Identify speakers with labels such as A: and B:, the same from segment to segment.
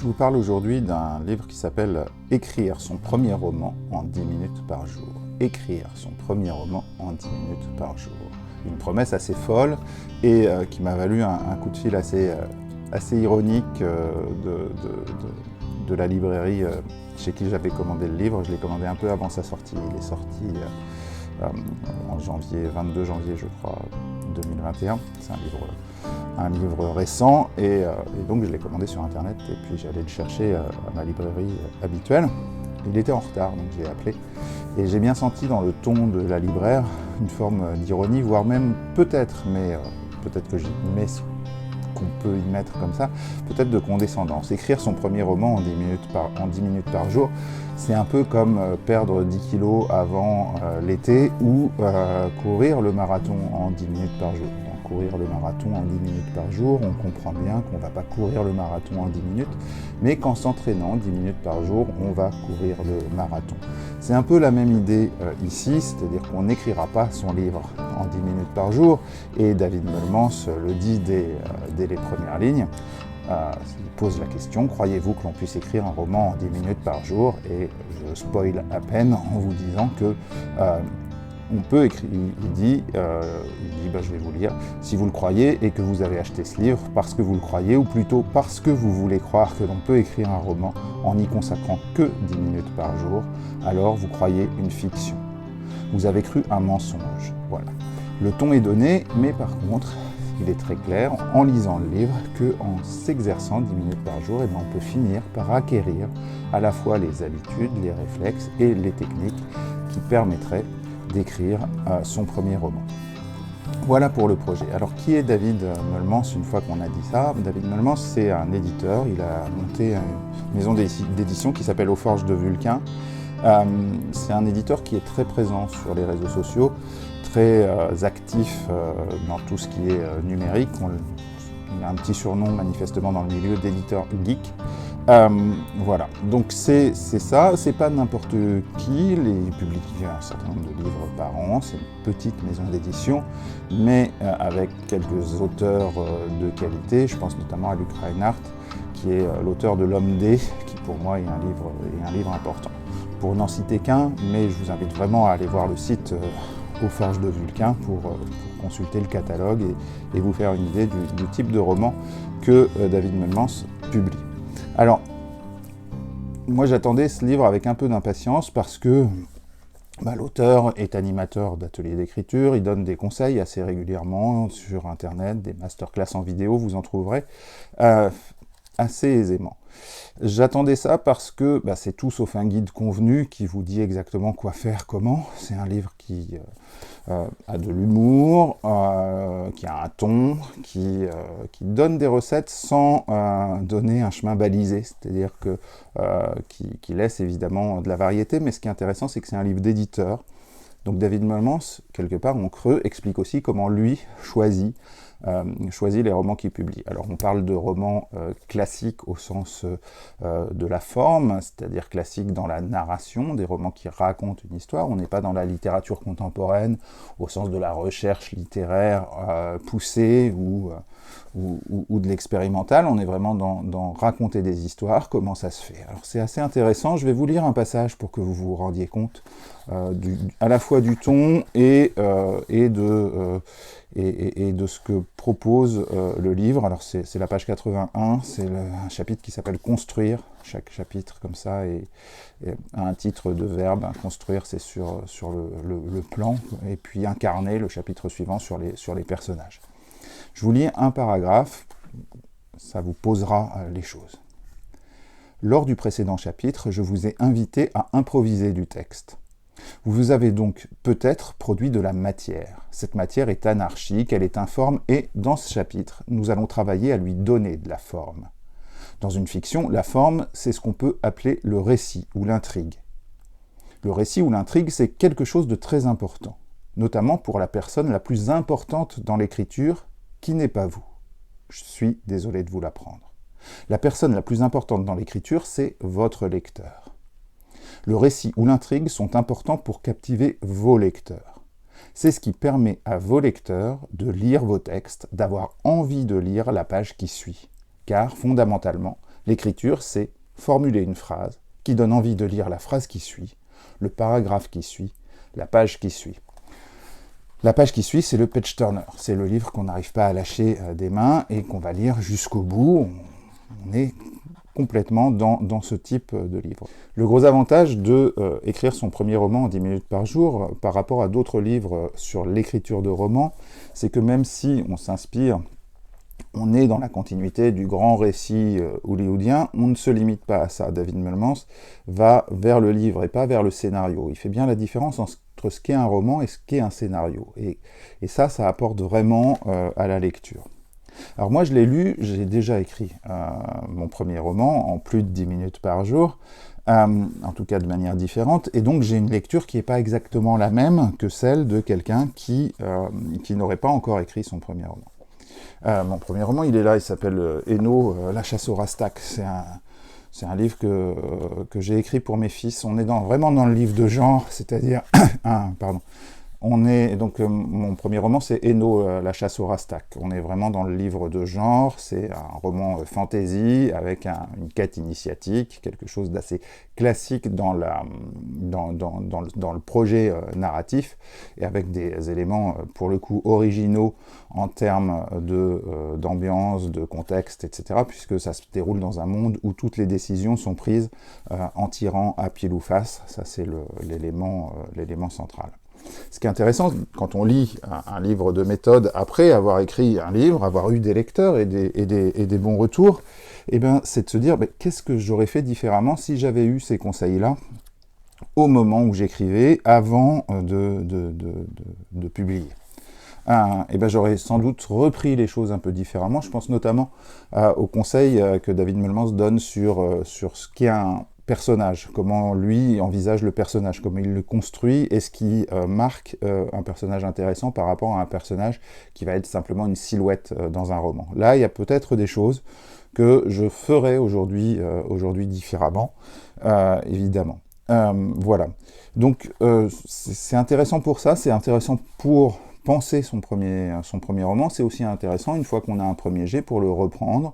A: vous parle aujourd'hui d'un livre qui s'appelle « Écrire son premier roman en 10 minutes par jour ». Écrire son premier roman en 10 minutes par jour. Une promesse assez folle et qui m'a valu un coup de fil assez ironique de la librairie chez qui j'avais commandé le livre. Je l'ai commandé un peu avant sa sortie. Il est sorti en 22 janvier, je crois, 2021. C'est un livre récent et donc je l'ai commandé sur internet et puis j'allais le chercher à ma librairie habituelle. Il était en retard, donc j'ai appelé et j'ai bien senti dans le ton de la libraire une forme d'ironie, voire même peut-être, mais peut-être que j'y mets ce qu'on peut y mettre comme ça, peut-être de condescendance. Écrire son premier roman en 10 minutes par jour, c'est un peu comme perdre 10 kilos avant l'été ou courir le marathon en 10 minutes par jour. Donc, courir le marathon en 10 minutes par jour, on comprend bien qu'on ne va pas courir le marathon en 10 minutes, mais qu'en s'entraînant 10 minutes par jour, on va courir le marathon. C'est un peu la même idée ici, c'est-à-dire qu'on n'écrira pas son livre en 10 minutes par jour, et David Meulemans le dit dès les premières lignes. Il pose la question, croyez-vous que l'on puisse écrire un roman en 10 minutes par jour? Et je spoil à peine en vous disant que on peut écrire, il dit je vais vous lire, si vous le croyez et que vous avez acheté ce livre parce que vous le croyez, ou plutôt parce que vous voulez croire que l'on peut écrire un roman en n'y consacrant que 10 minutes par jour, alors vous croyez une fiction. Vous avez cru un mensonge. Voilà. Le ton est donné, mais par contre, il est très clair en lisant le livre qu'en s'exerçant 10 minutes par jour, on peut finir par acquérir à la fois les habitudes, les réflexes et les techniques qui permettraient d'écrire son premier roman. Voilà pour le projet. Alors qui est David Meulemans une fois qu'on a dit ça? David Meulemans, c'est un éditeur, il a monté une maison d'édition qui s'appelle Aux Forges de Vulcain. C'est un éditeur qui est très présent sur les réseaux sociaux, très actif dans tout ce qui est numérique. Il a un petit surnom manifestement dans le milieu d'éditeur geek. Voilà, donc c'est ça, c'est pas n'importe qui, il publie un certain nombre de livres par an, c'est une petite maison d'édition, mais avec quelques auteurs de qualité, je pense notamment à Luc Reinhardt, qui est l'auteur de L'Homme D, qui pour moi est un livre important. Pour n'en citer qu'un, mais je vous invite vraiment à aller voir le site Aux Forges de Vulcain pour consulter le catalogue et vous faire une idée du type de roman que David Meulemans publie. Alors, moi j'attendais ce livre avec un peu d'impatience parce que l'auteur est animateur d'ateliers d'écriture, il donne des conseils assez régulièrement sur internet, des masterclass en vidéo, vous en trouverez assez aisément. J'attendais ça parce que c'est tout sauf un guide convenu qui vous dit exactement quoi faire, comment. C'est un livre qui a de l'humour, qui a un ton, qui donne des recettes sans donner un chemin balisé, c'est-à-dire que qui laisse évidemment de la variété, mais ce qui est intéressant, c'est que c'est un livre d'éditeur. Donc David Meulemans, quelque part en creux, explique aussi comment lui choisit les romans qu'il publie. Alors on parle de romans classiques au sens de la forme, c'est-à-dire classiques dans la narration, des romans qui racontent une histoire. On n'est pas dans la littérature contemporaine au sens de la recherche littéraire poussée ou de l'expérimental. On est vraiment dans raconter des histoires, comment ça se fait. Alors c'est assez intéressant, je vais vous lire un passage pour que vous vous rendiez compte à la fois du ton et de ce que propose le livre. Alors c'est la page 81, c'est un chapitre qui s'appelle « Construire ». Chaque chapitre comme ça a un titre de verbe. Construire, c'est sur le plan, et puis incarner, le chapitre suivant, sur les personnages. Je vous lis un paragraphe, ça vous posera les choses. Lors du précédent chapitre, je vous ai invité à improviser du texte. Vous avez donc peut-être produit de la matière. Cette matière est anarchique, elle est informe, et dans ce chapitre, nous allons travailler à lui donner de la forme. Dans une fiction, la forme, c'est ce qu'on peut appeler le récit ou l'intrigue. Le récit ou l'intrigue, c'est quelque chose de très important, notamment pour la personne la plus importante dans l'écriture, qui n'est pas vous. Je suis désolé de vous l'apprendre. La personne la plus importante dans l'écriture, c'est votre lecteur. Le récit ou l'intrigue sont importants pour captiver vos lecteurs. C'est ce qui permet à vos lecteurs de lire vos textes, d'avoir envie de lire la page qui suit. Car, fondamentalement, L'écriture, c'est formuler une phrase qui donne envie de lire la phrase qui suit, le paragraphe qui suit, la page qui suit. La page qui suit, c'est le page turner. C'est le livre qu'on n'arrive pas à lâcher des mains et qu'on va lire jusqu'au bout. On est complètement dans ce type de livre. Le gros avantage de écrire son premier roman en 10 minutes par jour, par rapport à d'autres livres sur l'écriture de romans, c'est que même si on s'inspire, on est dans la continuité du grand récit hollywoodien, on ne se limite pas à ça. David Melmans va vers le livre et pas vers le scénario. Il fait bien la différence entre ce qu'est un roman et ce qu'est un scénario. Et ça apporte vraiment à la lecture. Alors moi je l'ai lu, j'ai déjà écrit mon premier roman en plus de 10 minutes par jour, en tout cas de manière différente, et donc j'ai une lecture qui n'est pas exactement la même que celle de quelqu'un qui n'aurait pas encore écrit son premier roman. Mon premier roman, il est là, il s'appelle Eno, La chasse au Rastak. C'est un livre que j'ai écrit pour mes fils. On est vraiment dans le livre de genre, c'est-à-dire... mon premier roman, c'est Eno, La chasse au Rastak. On est vraiment dans le livre de genre, c'est un roman fantasy avec une quête initiatique, quelque chose d'assez classique dans le projet narratif, et avec des éléments, pour le coup, originaux en termes d'ambiance, de contexte, etc., puisque ça se déroule dans un monde où toutes les décisions sont prises en tirant à pile ou face. Ça, c'est l'élément central. Ce qui est intéressant, quand on lit un livre de méthode après avoir écrit un livre, avoir eu des lecteurs et des bons retours, c'est de se dire qu'est-ce que j'aurais fait différemment si j'avais eu ces conseils-là au moment où j'écrivais, avant de publier. J'aurais sans doute repris les choses un peu différemment. Je pense notamment aux conseils que David Melmans donne sur ce qu'est un personnage, comment lui envisage le personnage, comment il le construit, et ce qui marque un personnage intéressant par rapport à un personnage qui va être simplement une silhouette dans un roman. Là, il y a peut-être des choses que je ferais aujourd'hui différemment, évidemment. Voilà. Donc, c'est intéressant pour ça, c'est intéressant pour penser son premier roman, c'est aussi intéressant, une fois qu'on a un premier jet, pour le reprendre,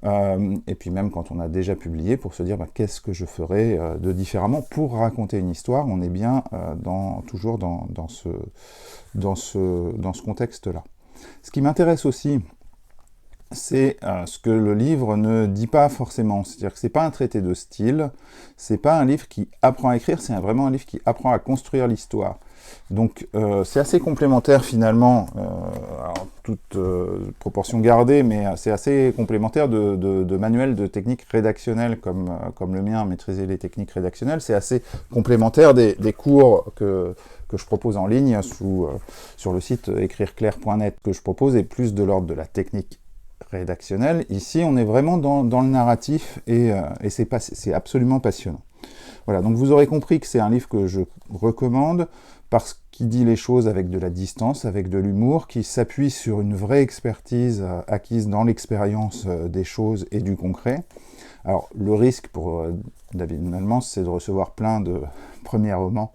A: et puis même quand on a déjà publié, pour se dire qu'est-ce que je ferais de différemment pour raconter une histoire. On est bien toujours dans ce contexte-là. Ce qui m'intéresse aussi, c'est ce que le livre ne dit pas forcément. C'est-à-dire que c'est pas un traité de style, c'est pas un livre qui apprend à écrire, c'est vraiment un livre qui apprend à construire l'histoire. Donc c'est assez complémentaire finalement, toute proportion gardée, mais c'est assez complémentaire de manuels de techniques rédactionnelles comme le mien, Maîtriser les techniques rédactionnelles. C'est assez complémentaire des cours que je propose en ligne sur le site écrireclair.net, que je propose, est plus de l'ordre de la technique rédactionnelle. Ici, on est vraiment dans le narratif, et c'est absolument passionnant. Voilà, donc vous aurez compris que c'est un livre que je recommande, parce qu'il dit les choses avec de la distance, avec de l'humour, qui s'appuie sur une vraie expertise acquise dans l'expérience des choses et du concret. Alors, le risque pour David Melmans, c'est de recevoir plein de premiers romans,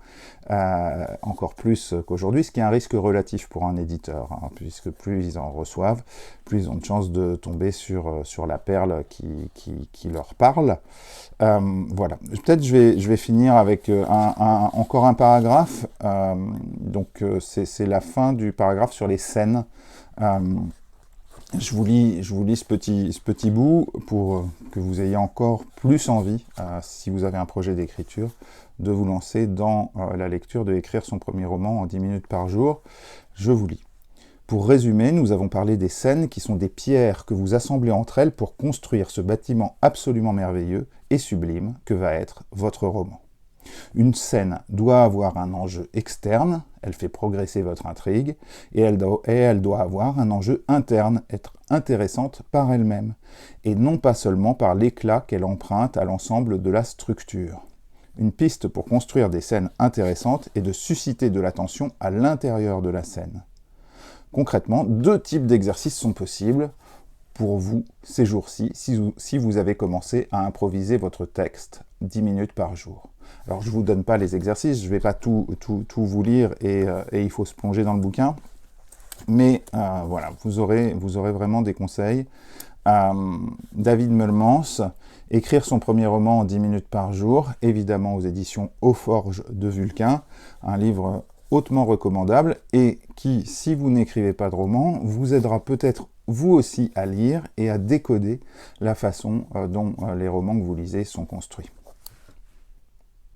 A: encore plus qu'aujourd'hui, ce qui est un risque relatif pour un éditeur, puisque plus ils en reçoivent, plus ils ont de chances de tomber sur la perle qui leur parle. Voilà. Peut-être je vais finir avec encore un paragraphe. C'est la fin du paragraphe sur les scènes. Je vous lis ce petit bout pour que vous ayez encore plus envie, si vous avez un projet d'écriture, de vous lancer dans la lecture de écrire son premier roman en 10 minutes par jour. Je vous lis. Pour résumer, nous avons parlé des scènes qui sont des pierres que vous assemblez entre elles pour construire ce bâtiment absolument merveilleux et sublime que va être votre roman. Une scène doit avoir un enjeu externe, elle fait progresser votre intrigue, et elle doit avoir un enjeu interne, être intéressante par elle-même, et non pas seulement par l'éclat qu'elle emprunte à l'ensemble de la structure. Une piste pour construire des scènes intéressantes est de susciter de l'attention à l'intérieur de la scène. Concrètement, 2 types d'exercices sont possibles pour vous ces jours-ci, si vous avez commencé à improviser votre texte 10 minutes par jour. Alors, je ne vous donne pas les exercices, je ne vais pas tout vous lire, et il faut se plonger dans le bouquin. Mais voilà, vous aurez vraiment des conseils David Meulemans, écrire son premier roman en 10 minutes par jour, évidemment aux éditions Aux Forges de Vulcain, un livre hautement recommandable et qui, si vous n'écrivez pas de roman, vous aidera peut-être vous aussi à lire et à décoder la façon dont les romans que vous lisez sont construits.